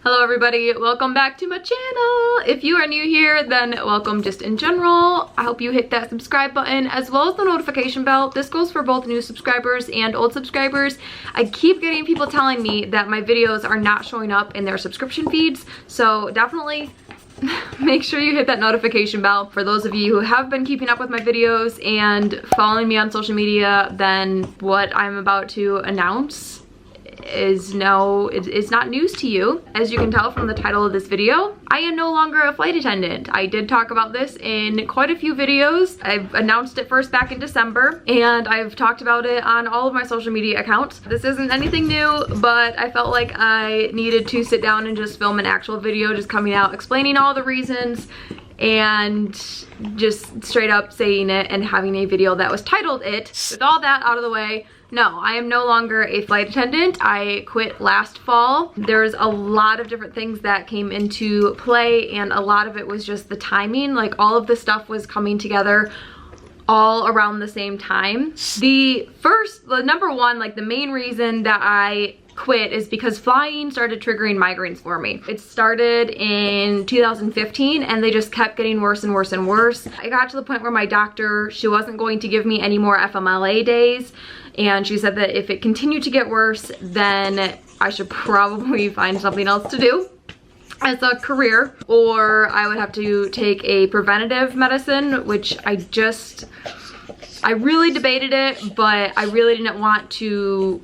Hello everybody, welcome back to my channel. If you are new here, then welcome just in general. I hope you hit that subscribe button as well as the notification bell. This goes for both new subscribers and old subscribers. I keep getting people telling me that my videos are not showing up in their subscription feeds, so definitely make sure you hit that notification bell. For those of you who have been keeping up with my videos and following me on social media, then what I'm about to announce is it's not news to you. As you can tell from the title of this video, I am no longer a flight attendant. I did talk about this in quite a few videos. I've announced it first back in December, and I've talked about it on all of my social media accounts. This isn't anything new, but I felt like I needed to sit down and just film an actual video just coming out explaining all the reasons and just straight up saying it and having a video that was titled it. With all that out of the way, no, I am no longer a flight attendant. I quit last fall. There's a lot of different things that came into play, and a lot of it was just the timing. Like, all of the stuff was coming together all around the same time. The number one, like the main reason that I quit is because flying started triggering migraines for me. It started in 2015 and they just kept getting worse and worse and worse. I got to the point where my doctor, she wasn't going to give me any more FMLA days, and she said that if it continued to get worse, then I should probably find something else to do as a career, or I would have to take a preventative medicine, which I really debated it, but I really didn't want to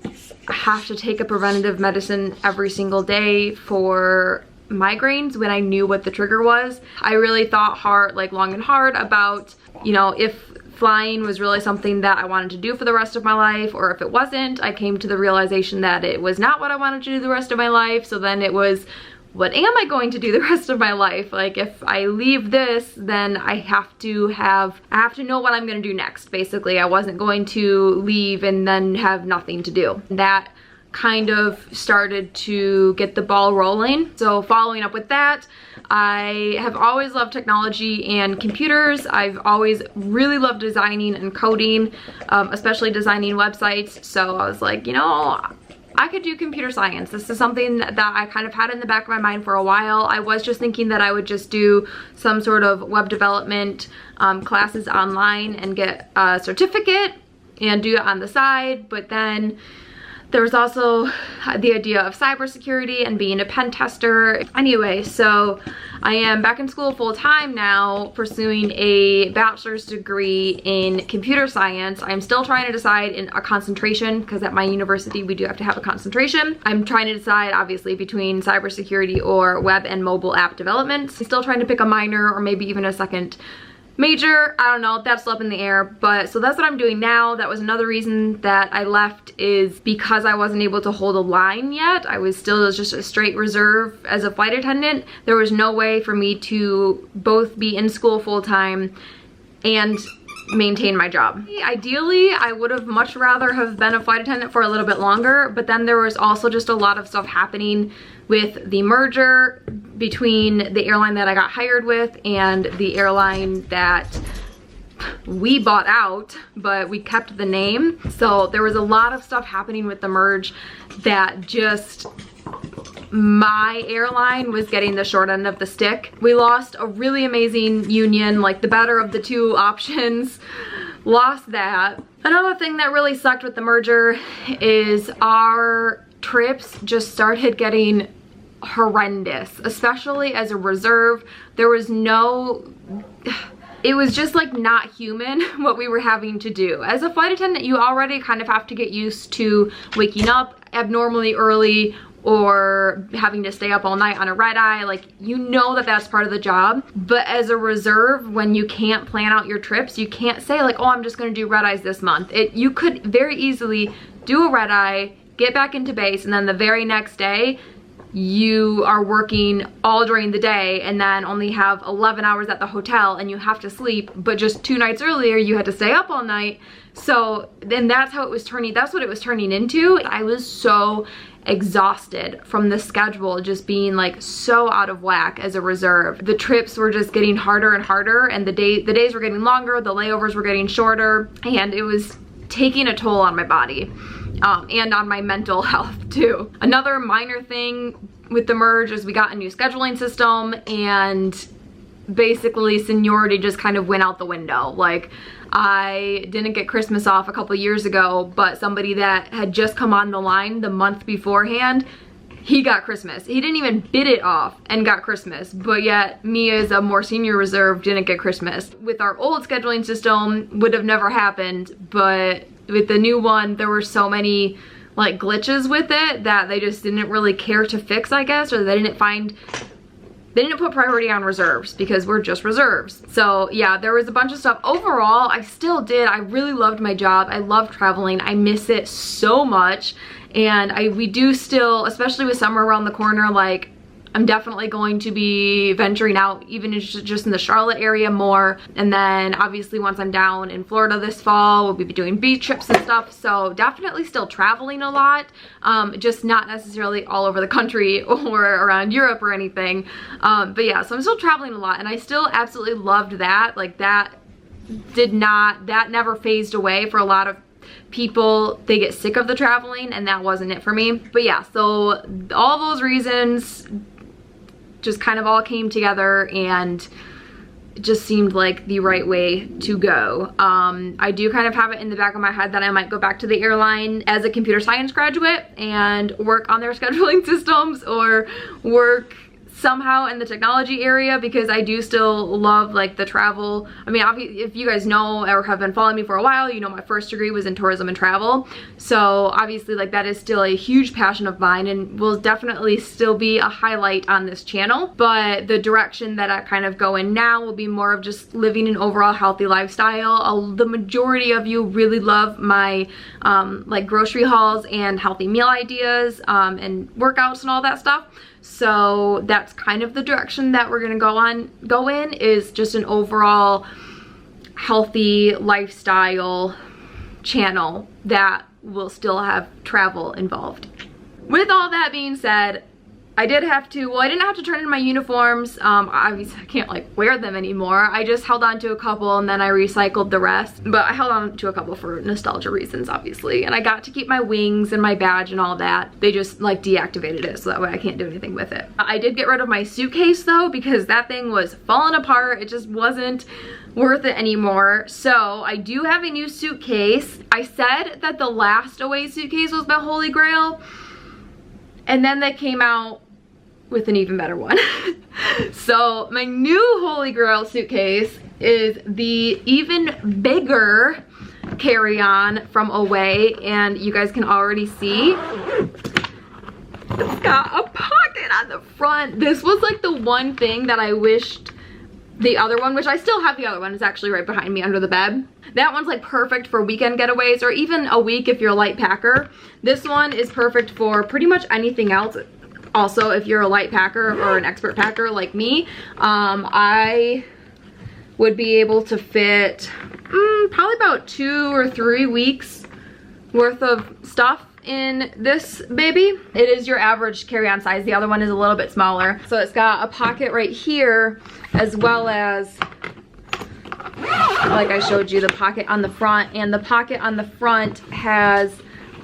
have to take a preventative medicine every single day for migraines when I knew what the trigger was. I really thought long and hard about, if flying was really something that I wanted to do for the rest of my life, or if it wasn't. I came to the realization that it was not what I wanted to do the rest of my life. So then it was, what am I going to do the rest of my life? Like, if I leave this, then I have to know what I'm gonna do next. Basically, I wasn't going to leave and then have nothing to do. That kind of started to get the ball rolling. So following up with that, I have always loved technology and computers. I've always really loved designing and coding, especially designing websites. So I was like, I could do computer science. This is something that I kind of had in the back of my mind for a while. I was just thinking that I would just do some sort of web development classes online and get a certificate and do it on the side, but then there was also the idea of cybersecurity and being a pen tester. Anyway, so I am back in school full time now, pursuing a bachelor's degree in computer science. I'm still trying to decide in a concentration, because at my university we do have to have a concentration. I'm trying to decide, obviously, between cybersecurity or web and mobile app development. I'm still trying to pick a minor or maybe even a second major. I don't know, that's still up in the air, but so that's what I'm doing now. That was another reason that I left, is because I wasn't able to hold a line yet. I was still just a straight reserve as a flight attendant. There was no way for me to both be in school full time and maintain my job. Ideally, I would have much rather have been a flight attendant for a little bit longer, but then there was also just a lot of stuff happening with the merger between the airline that I got hired with and the airline that we bought out, but we kept the name. So there was a lot of stuff happening with the merge that just, my airline was getting the short end of the stick. We lost a really amazing union, like the better of the two options. Lost that. Another thing that really sucked with the merger is our trips just started getting horrendous, especially as a reserve. There was it was just like not human what we were having to do. As a flight attendant, you already kind of have to get used to waking up abnormally early or having to stay up all night on a red eye. Like, that's part of the job. But as a reserve, when you can't plan out your trips, you can't say like, oh, I'm just gonna do red eyes this month. You could very easily do a red eye, get back into base, and then the very next day you are working all during the day and then only have 11 hours at the hotel and you have to sleep, but just 2 nights earlier you had to stay up all night. So then that's what it was turning into. I was so exhausted from the schedule just being like so out of whack as a reserve. The trips were just getting harder and harder, and the days were getting longer, the layovers were getting shorter, and it was taking a toll on my body. and on my mental health too. Another minor thing with the merge is we got a new scheduling system, and basically seniority just kind of went out the window. Like, I didn't get Christmas off a couple years ago, but somebody that had just come on the line the month beforehand, he got Christmas. He didn't even bid it off and got Christmas, but yet me as a more senior reserve didn't get Christmas. With our old scheduling system, would have never happened, but with the new one, there were so many like glitches with it that they just didn't really care to fix, I guess, or they didn't put priority on reserves because we're just reserves. So yeah, there was a bunch of stuff. Overall, I really loved my job. I love traveling. I miss it so much. And we do still, especially with summer around the corner, like, I'm definitely going to be venturing out even just in the Charlotte area more. And then obviously once I'm down in Florida this fall, we'll be doing beach trips and stuff. So definitely still traveling a lot, just not necessarily all over the country or around Europe or anything. But yeah, so I'm still traveling a lot, and I still absolutely loved that. Like, that never phased away. For a lot of people, they get sick of the traveling, and that wasn't it for me. But yeah, so all those reasons just kind of all came together, and it just seemed like the right way to go. I do kind of have it in the back of my head that I might go back to the airline as a computer science graduate and work on their scheduling systems, or work somehow in the technology area, because I do still love like the travel. I mean, obviously, if you guys know or have been following me for a while, you know my first degree was in tourism and travel. So obviously, like, that is still a huge passion of mine and will definitely still be a highlight on this channel. But the direction that I kind of go in now will be more of just living an overall healthy lifestyle. The majority of you really love my like grocery hauls and healthy meal ideas and workouts and all that stuff. So that's kind of the direction that we're gonna go in, is just an overall healthy lifestyle channel that will still have travel involved. With all that being said, I didn't have to turn in my uniforms. Obviously I can't like wear them anymore. I just held on to a couple and then I recycled the rest. But I held on to a couple for nostalgia reasons, obviously. And I got to keep my wings and my badge and all that. They just like deactivated it, so that way I can't do anything with it. I did get rid of my suitcase though, because that thing was falling apart. It just wasn't worth it anymore. So I do have a new suitcase. I said that the last away suitcase was my holy grail, and then they came out with an even better one. So my new holy grail suitcase is the even bigger carry-on from Away, and you guys can already see it's got a pocket on the front. This was like the one thing that I wished the other one, which I still have the other one, is actually right behind me under the bed. That one's like perfect for weekend getaways or even a week if you're a light packer. This one is perfect for pretty much anything else. Also, if you're a light packer or an expert packer like me, I would be able to fit probably about 2 or 3 weeks worth of stuff in this baby. It is your average carry-on size. The other one is a little bit smaller. So it's got a pocket right here, as well as, like I showed you, the pocket on the front. And the pocket on the front has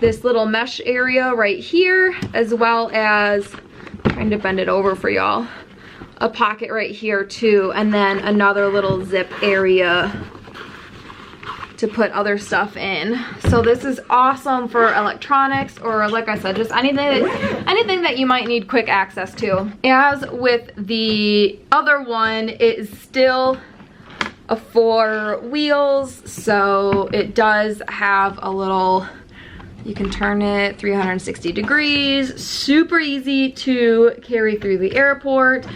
this little mesh area right here, as well as, trying to bend it over for y'all, a pocket right here too, and then another little zip area to put other stuff in. So this is awesome for electronics, or like I said, just anything that you might need quick access to. As with the other one, it is still a 4 wheels, so it does have a little, you can turn it 360 degrees, super easy to carry through the airport,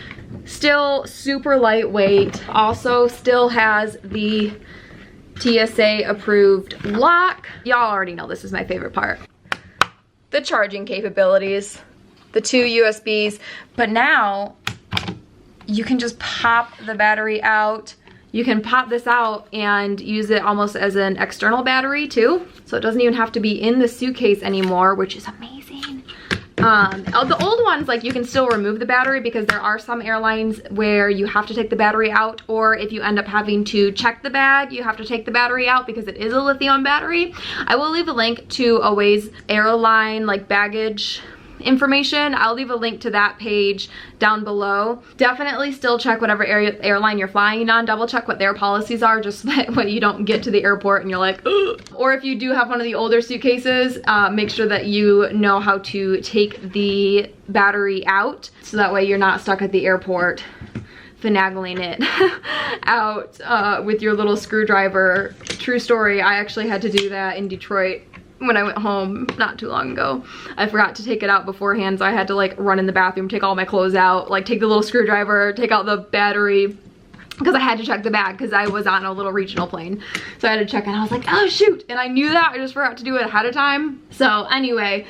still super lightweight, also still has the TSA approved lock. Y'all already know this is my favorite part. The charging capabilities, the 2 USBs, but now you can just pop the battery out. You can pop this out and use it almost as an external battery too. So it doesn't even have to be in the suitcase anymore, which is amazing. The old ones, like, you can still remove the battery because there are some airlines where you have to take the battery out, or if you end up having to check the bag, you have to take the battery out because it is a lithium battery. I will leave a link to Away's airline, like, baggage information. I'll leave a link to that page down below. Definitely still check whatever airline you're flying on. Double check what their policies are, just so that when you don't get to the airport and you're like, ugh. Or if you do have one of the older suitcases, make sure that you know how to take the battery out, so that way you're not stuck at the airport finagling it out with your little screwdriver. True story, I actually had to do that in Detroit when I went home not too long ago. I forgot to take it out beforehand, so I had to like run in the bathroom, take all my clothes out, like take the little screwdriver, take out the battery, because I had to check the bag because I was on a little regional plane. So I had to check, and I was like, oh shoot, and I knew that, I just forgot to do it ahead of time. So anyway,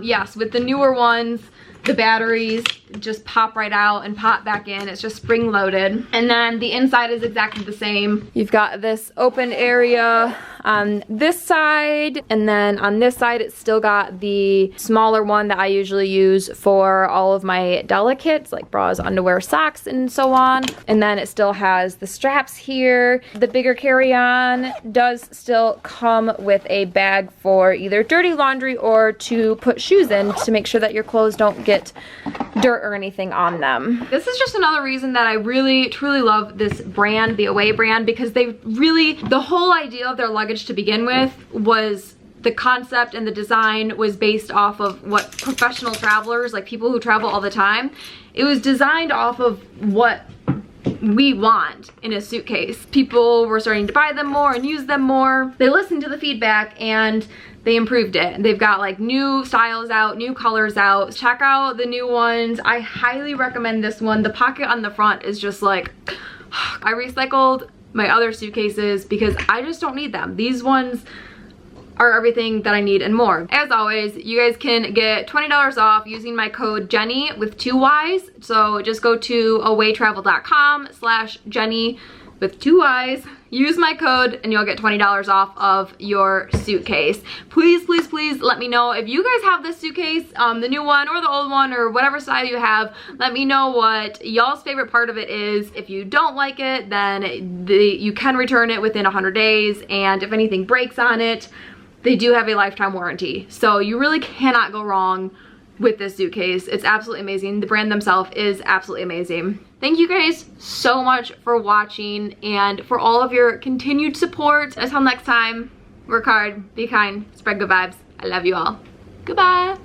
yes, with the newer ones, the batteries just pop right out and pop back in. It's just spring loaded. And then the inside is exactly the same. You've got this open area on this side, and then on this side it's still got the smaller one that I usually use for all of my delicates, like bras, underwear, socks, and so on. And then it still has the straps here. The bigger carry-on does still come with a bag for either dirty laundry or to put shoes in to make sure that your clothes don't get dirt or anything on them. This is just another reason that I really truly love this brand, the Away brand, because they really, the whole idea of their luggage to begin with was, the concept and the design was based off of what professional travelers, like people who travel all the time, it was designed off of what we want in a suitcase. People were starting to buy them more and use them more. They listened to the feedback and they improved it. They've got like new styles out, new colors out. Check out the new ones. I highly recommend this one. The pocket on the front is just like, I recycled my other suitcases because I just don't need them. These ones are everything that I need and more. As always, you guys can get $20 off using my code JENNY with 2 Y's. So just go to awaytravel.com/JENNY with 2 Y's. Use my code and you'll get $20 off of your suitcase. Please, please, please let me know if you guys have this suitcase, the new one or the old one or whatever style you have. Let me know what y'all's favorite part of it is. If you don't like it, then you can return it within 100 days. And if anything breaks on it, they do have a lifetime warranty. So you really cannot go wrong with this suitcase. It's absolutely amazing. The brand themselves is absolutely amazing. Thank you guys so much for watching and for all of your continued support. Until next time, work hard, be kind, spread good vibes. I love you all. Goodbye.